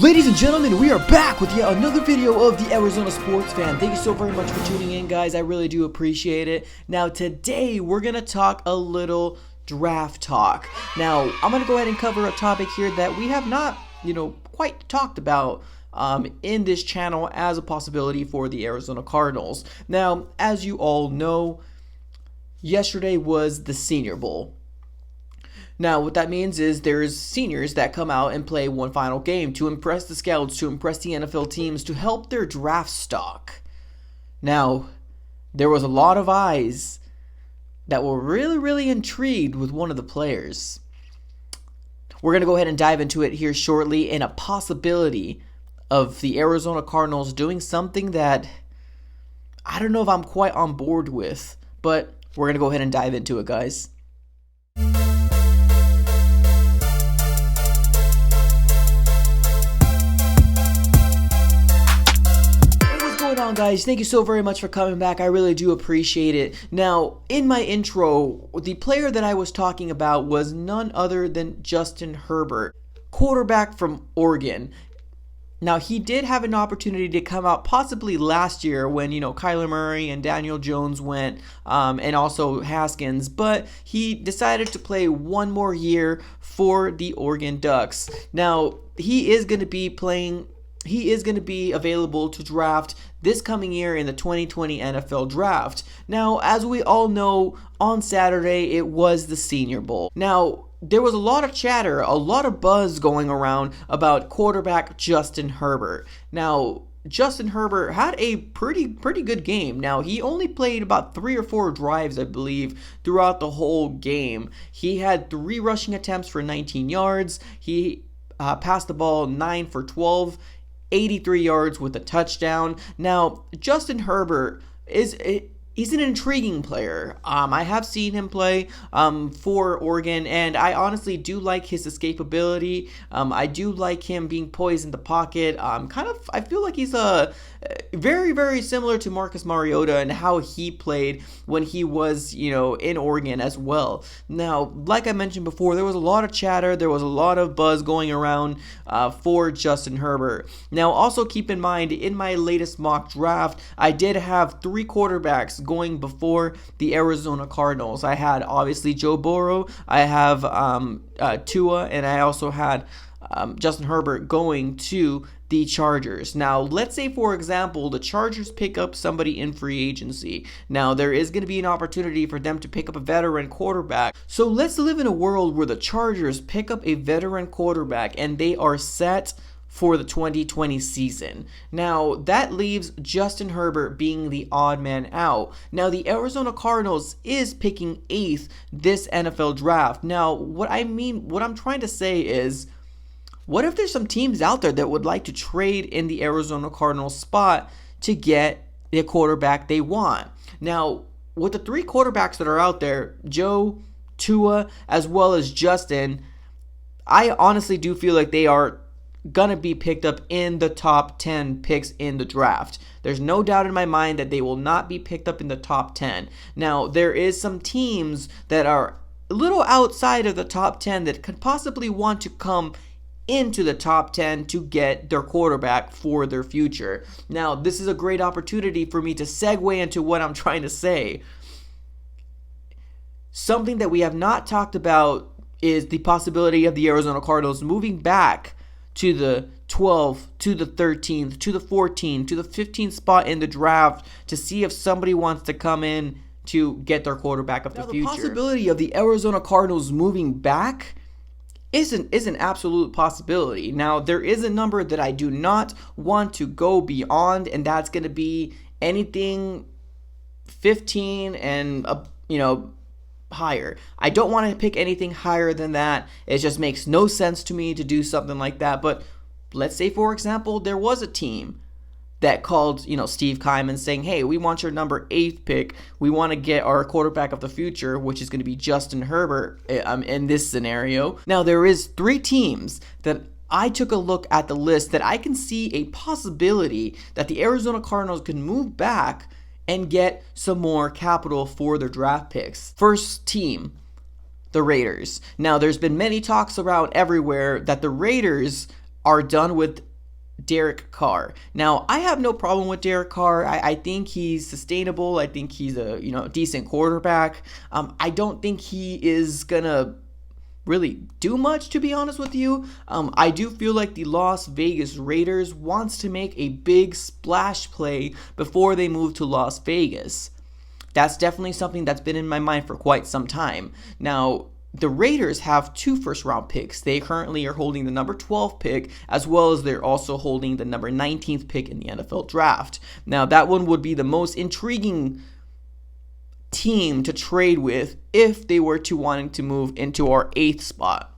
Ladies and gentlemen, we are back with yet another video of the Arizona Sports Fan. Thank you so very much for tuning in, guys. I really do appreciate it. Now, today, we're going to talk a little draft talk. Now, I'm going to go ahead and cover a topic here that we have not, quite talked about in this channel as a possibility for the Arizona Cardinals. Now, as you all know, yesterday was the Senior Bowl. Now, what that means is there's seniors that come out and play one final game to impress the scouts, to impress the NFL teams, to help their draft stock. Now, there was a lot of eyes that were really intrigued with one of the players. We're going to go ahead and dive into it here shortly, and a possibility of the Arizona Cardinals doing something that I don't know if I'm quite on board with, but we're going to go ahead and dive into it, guys. Guys, thank you so very much for coming back. I really do appreciate it. Now, in my intro, the player that I was talking about was none other than Justin Herbert, quarterback from Oregon. Now, he did have an opportunity to come out possibly last year when, Kyler Murray and Daniel Jones went, and also Haskins, but he decided to play one more year for the Oregon Ducks. Now, he is going to be available to draft this coming year in the 2020 NFL Draft. Now, as we all know, on Saturday, it was the Senior Bowl. Now, there was a lot of chatter, a lot of buzz going around about quarterback Justin Herbert. Now, Justin Herbert had a pretty good game. Now, he only played about 3 or 4 drives, I believe, throughout the whole game. He had 3 rushing attempts for 19 yards. He passed the ball 9 for 12. 83 yards with a touchdown. Now, Justin Herbert he's an intriguing player. I have seen him play for Oregon, and I honestly do like his escapability. I do like him being poised in the pocket. I feel like he's very similar to Marcus Mariota and how he played when he was, in Oregon as well. Now, like I mentioned before, there was a lot of chatter. There was a lot of buzz going around for Justin Herbert. Now, also keep in mind, in my latest mock draft, I did have 3 quarterbacks going before the Arizona Cardinals. I had, obviously, Joe Burrow. I have Tua, and I also had Justin Herbert going to the Chargers. Now, let's say, for example, the Chargers pick up somebody in free agency. Now, there is going to be an opportunity for them to pick up a veteran quarterback. So let's live in a world where the Chargers pick up a veteran quarterback and they are set for the 2020 season. Now, that leaves Justin Herbert being the odd man out. Now, the Arizona Cardinals is picking 8th this NFL draft. Now, what I'm trying to say is, what if there's some teams out there that would like to trade in the Arizona Cardinals spot to get the quarterback they want? Now, with the 3 quarterbacks that are out there, Joe, Tua, as well as Justin, I honestly do feel like they are gonna be picked up in the top 10 picks in the draft. There's no doubt in my mind that they will not be picked up in the top 10. Now, there is some teams that are a little outside of the top 10 that could possibly want to come into the top 10 to get their quarterback for their future. Now, this is a great opportunity for me to segue into what I'm trying to say. Something that we have not talked about is the possibility of the Arizona Cardinals moving back to the 12th, to the 13th, to the 14th, to the 15th spot in the draft to see if somebody wants to come in to get their quarterback of the future. The possibility of the Arizona Cardinals moving back is an absolute possibility. Now, there is a number that I do not want to go beyond, and that's going to be anything 15 and higher. I don't want to pick anything higher than that. It just makes no sense to me to do something like that. But let's say, for example, there was a team that called, Steve Keiman saying, hey, we want your number 8th pick. We want to get our quarterback of the future, which is going to be Justin Herbert in this scenario. Now, there is 3 teams that I took a look at the list that I can see a possibility that the Arizona Cardinals can move back and get some more capital for their draft picks. First team, the Raiders. Now, there's been many talks around everywhere that the Raiders are done with Derek Carr. Now, I have no problem with Derek Carr. I think he's sustainable. I think he's a decent quarterback. I don't think he is gonna really do much, to be honest with you. I do feel like the Las Vegas Raiders wants to make a big splash play before they move to Las Vegas. That's definitely something that's been in my mind for quite some time. Now, the Raiders have 2 first-round picks. They currently are holding the number 12 pick, as well as they're also holding the number 19th pick in the NFL draft. Now, that one would be the most intriguing team to trade with if they were to wanting to move into our 8th spot.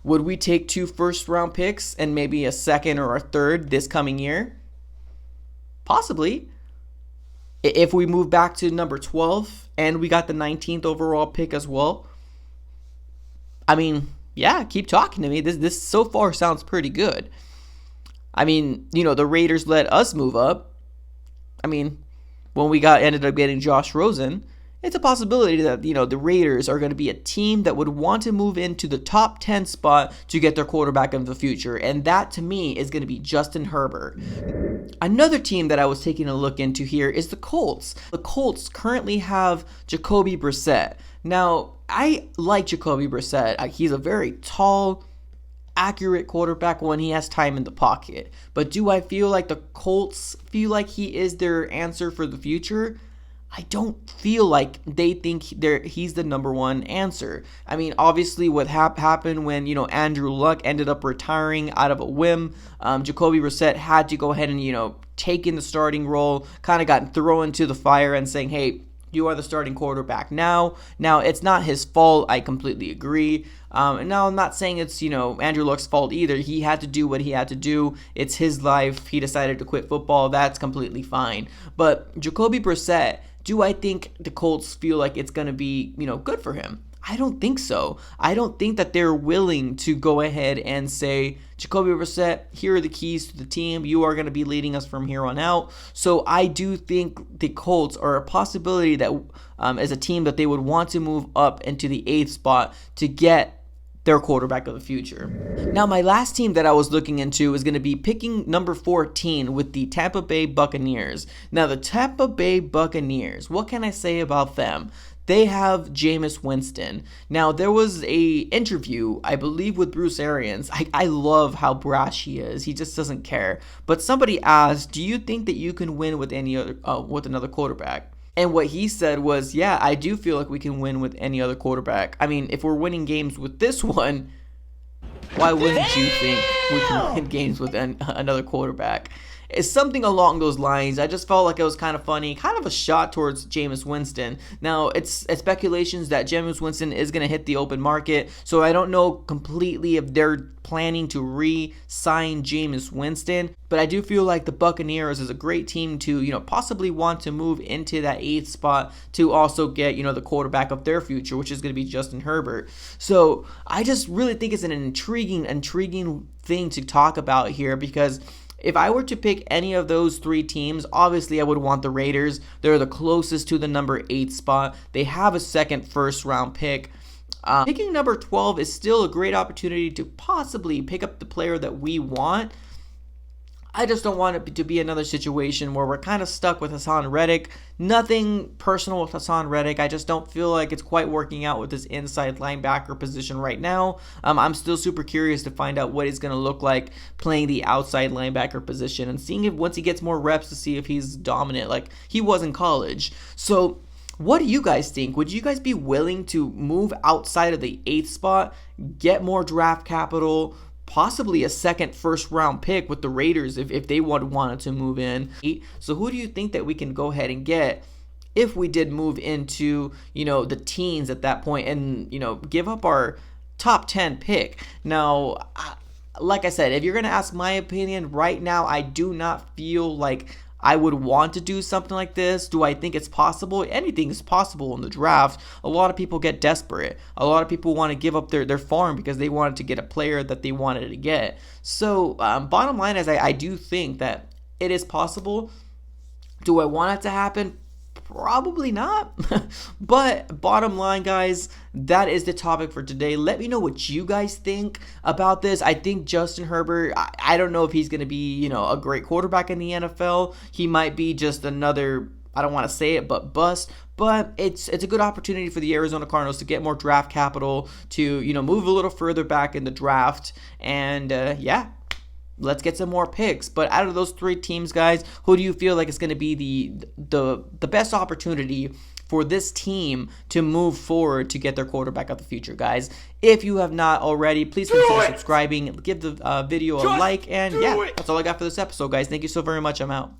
Would we take 2 first-round picks and maybe a second or a third this coming year? Possibly. If we move back to number 12 and we got the 19th overall pick as well, I mean, yeah, keep talking to me. This so far sounds pretty good. I mean, the Raiders let us move up. I mean, when we ended up getting Josh Rosen, it's a possibility that, the Raiders are going to be a team that would want to move into the top 10 spot to get their quarterback of the future. And that, to me, is going to be Justin Herbert. Another team that I was taking a look into here is the Colts. The Colts currently have Jacoby Brissett. Now, I like Jacoby Brissett. He's a very tall, accurate quarterback when he has time in the pocket. But do I feel like the Colts feel like he is their answer for the future? I don't feel like they think he's the number one answer. I mean, obviously what happened when, Andrew Luck ended up retiring out of a whim, Jacoby Brissett had to go ahead and, take in the starting role, kind of got thrown into the fire and saying, hey, you are the starting quarterback now. Now, it's not his fault. I completely agree. And now I'm not saying it's, Andrew Luck's fault either. He had to do what he had to do. It's his life. He decided to quit football. That's completely fine. But Jacoby Brissett, do I think the Colts feel like it's going to be, good for him? I don't think so. I don't think that they're willing to go ahead and say, Jacoby Brissett, here are the keys to the team. You are going to be leading us from here on out. So I do think the Colts are a possibility that as a team that they would want to move up into the 8th spot to get their quarterback of the future. Now, my last team that I was looking into is going to be picking number 14 with the Tampa Bay Buccaneers. Now, the Tampa Bay Buccaneers, what can I say about them? They have Jameis Winston. Now, there was a interview, I believe, with Bruce Arians. I love how brash he is. He just doesn't care. But somebody asked, do you think that you can win with with another quarterback? And what he said was, yeah, I do feel like we can win with any other quarterback. I mean, if we're winning games with this one, why wouldn't you think we can win games with another quarterback? It's something along those lines. I just felt like it was kind of funny, kind of a shot towards Jameis Winston. Now, it's speculations that Jameis Winston is going to hit the open market, so I don't know completely if they're planning to re-sign Jameis Winston, but I do feel like the Buccaneers is a great team to, possibly want to move into that 8th spot to also get, the quarterback of their future, which is going to be Justin Herbert. So I just really think it's an intriguing thing to talk about here, because if I were to pick any of those 3 teams, obviously I would want the Raiders. They're the closest to the number 8 spot. They have a second first-round pick. Picking number 12 is still a great opportunity to possibly pick up the player that we want. I just don't want it to be another situation where we're kind of stuck with Hassan Reddick. Nothing personal with Hassan Reddick. I just don't feel like it's quite working out with this inside linebacker position right now. I'm still super curious to find out what he's going to look like playing the outside linebacker position and seeing if once he gets more reps to see if he's dominant like he was in college. So what do you guys think? Would you guys be willing to move outside of the 8th spot, get more draft capital, possibly a second first-round pick with the Raiders if they wanted to move in? So who do you think that we can go ahead and get if we did move into, the teens at that point and, give up our top 10 pick? Now, like I said, if you're going to ask my opinion right now, I do not feel like I would want to do something like this. Do I think it's possible? Anything is possible in the draft. A lot of people get desperate. A lot of people want to give up their farm because they wanted to get a player that they wanted to get. So bottom line is I do think that it is possible. Do I want it to happen? Probably not. But bottom line, guys, that is the topic for today. Let me know what you guys think about this. I think Justin Herbert, I don't know if he's going to be, a great quarterback in the NFL. He might be just another, I don't want to say it, but bust. But it's a good opportunity for the Arizona Cardinals to get more draft capital, to, move a little further back in the draft. And, let's get some more picks. But out of those three teams, guys, who do you feel like is going to be the best opportunity for this team to move forward to get their quarterback of the future, guys? If you have not already, please consider subscribing, give the video a like, and that's all I got for this episode, guys. Thank you so very much. I'm out.